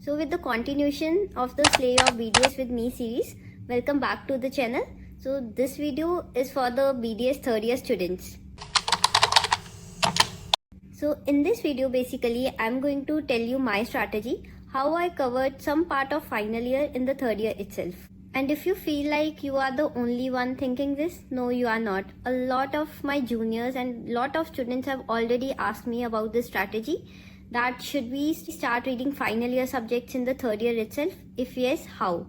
So with the continuation of the Slay Your BDS with Me series, welcome back to the channel. So this video is for the BDS third year students. So in this video basically I'm going to tell you my strategy, how I covered some part of final year in the third year itself. And if you feel like you are the only one thinking this, no you are not. A lot of my juniors and lot of students have already asked me about this strategy, that should we start reading final year subjects in the third year itself? If yes, how?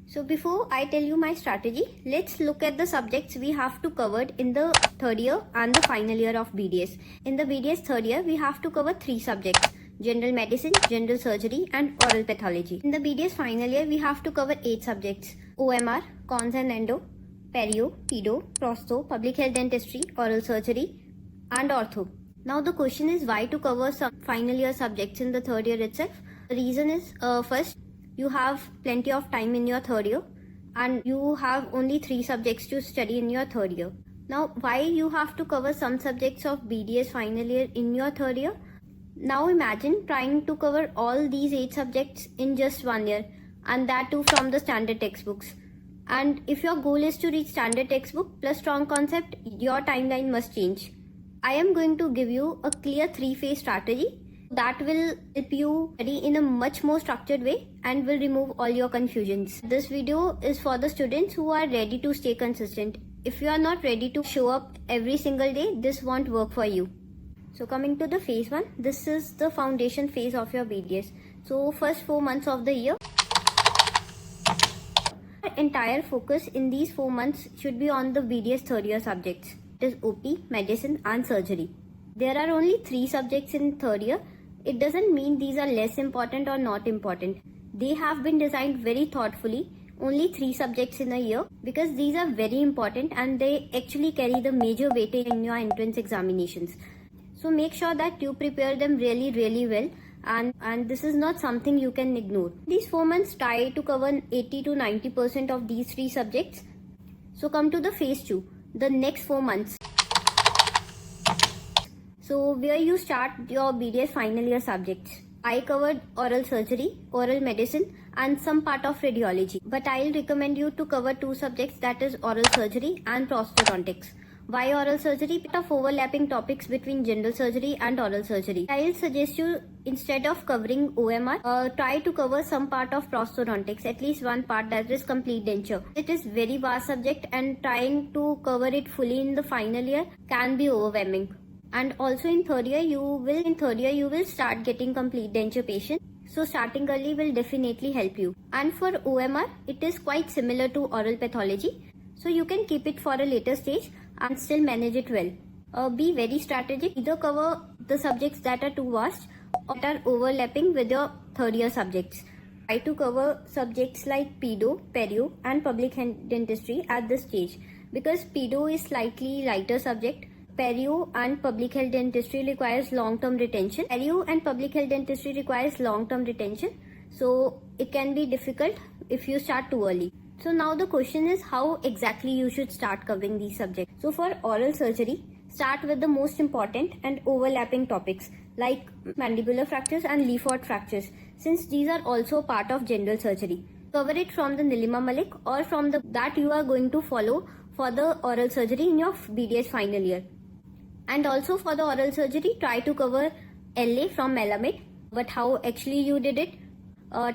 So before I tell you my strategy, let's look at the subjects we have to cover in the third year and the final year of BDS. In the BDS third year, we have to cover 3 subjects: general medicine, general surgery and oral pathology. In the BDS final year, we have to cover 8 subjects: OMR, cons and endo, perio, pedo, prosto, public health dentistry, oral surgery and ortho. Now the question is why to cover some final year subjects in the third year itself. The reason is first, you have plenty of time in your third year and you have only 3 subjects to study in your third year. Now why you have to cover some subjects of BDS final year in your third year? Now imagine trying to cover all these 8 subjects in just 1 year, and that too from the standard textbooks. And if your goal is to reach standard textbook plus strong concept, your timeline must change. I am going to give you a clear 3-phase strategy that will help you study in a much more structured way and will remove all your confusions. This video is for the students who are ready to stay consistent. If you are not ready to show up every single day, this won't work for you. So coming to the phase 1, this is the foundation phase of your BDS. So first 4 months of the year, entire focus in these 4 months should be on the BDS third year subjects. Is OP, medicine and surgery. There are only 3 subjects in third year. It doesn't mean these are less important or not important. They have been designed very thoughtfully, only 3 subjects in a year, because these are very important and they actually carry the major weightage in your entrance examinations. So make sure that you prepare them really well, and this is not something you can ignore. These 4 months, try to cover 80 to 90% of these 3 subjects. So come to the phase 2. The next 4 months. So where you start your BDS final year subjects. I covered oral surgery, oral medicine and some part of radiology. But I'll recommend you to cover 2 subjects, that is oral surgery and prosthodontics. Why oral surgery? Bit of overlapping topics between general surgery and oral surgery. I'll suggest you, instead of covering OMR, try to cover some part of prosthodontics, at least one part, that is complete denture. It is very vast subject and trying to cover it fully in the final year can be overwhelming. And also in third year you will start getting complete denture patients. So starting early will definitely help you. And for OMR, it is quite similar to oral pathology. So you can keep it for a later stage and still manage it well. Be very strategic. Either cover the subjects that are too vast or that are overlapping with your third year subjects. Try to cover subjects like pedo, perio and public health dentistry at this stage, because pedo is slightly lighter subject. Perio and public health dentistry requires long-term retention. Perio and public health dentistry requires long-term retention. So it can be difficult if you start too early. So now the question is how exactly you should start covering these subjects. So for oral surgery, start with the most important and overlapping topics like mandibular fractures and Lefort fractures, since these are also part of general surgery. Cover it from the Nilima Malik or from the that you are going to follow for the oral surgery in your BDS final year. And also for the oral surgery, try to cover LA from Melamed. But how actually you did it?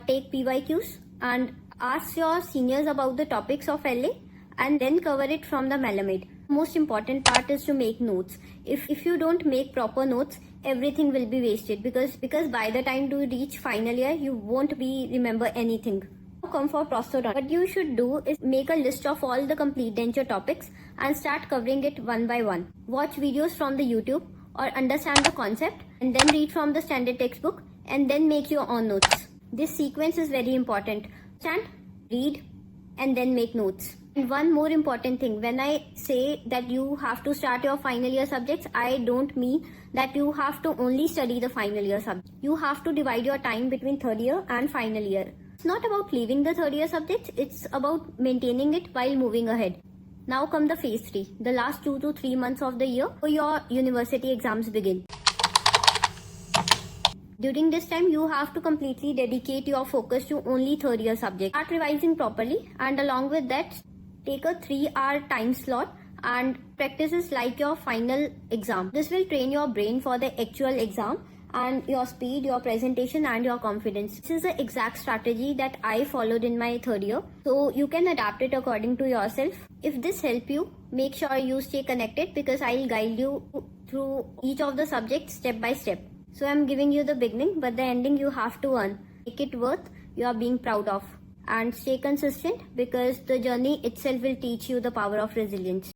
Take PYQs and ask your seniors about the topics of LA and then cover it from the Melamed. Most important part is to make notes. If you don't make proper notes, everything will be wasted, because by the time you reach final year, you won't remember anything. Come for prosthodontics. What you should do is make a list of all the complete denture topics and start covering it one by one. Watch videos from the YouTube or understand the concept and then read from the standard textbook and then make your own notes. This sequence is very important. Understand, read and then make notes. And one more important thing, when I say that you have to start your final year subjects, I don't mean that you have to only study the final year subjects. You have to divide your time between third year and final year. It's not about leaving the third year subjects, it's about maintaining it while moving ahead. Now come the phase 3, the last 2 to 3 months of the year, for your university exams begin. During this time, you have to completely dedicate your focus to only third year subject. Start revising properly, and along with that, take a 3-hour time slot and practices like your final exam. This will train your brain for the actual exam and your speed, your presentation and your confidence. This is the exact strategy that I followed in my third year. So you can adapt it according to yourself. If this helps you, make sure you stay connected because I'll guide you through each of the subjects step by step. So I'm giving you the beginning, but the ending you have to earn. Make it worth you are being proud of. And stay consistent because the journey itself will teach you the power of resilience.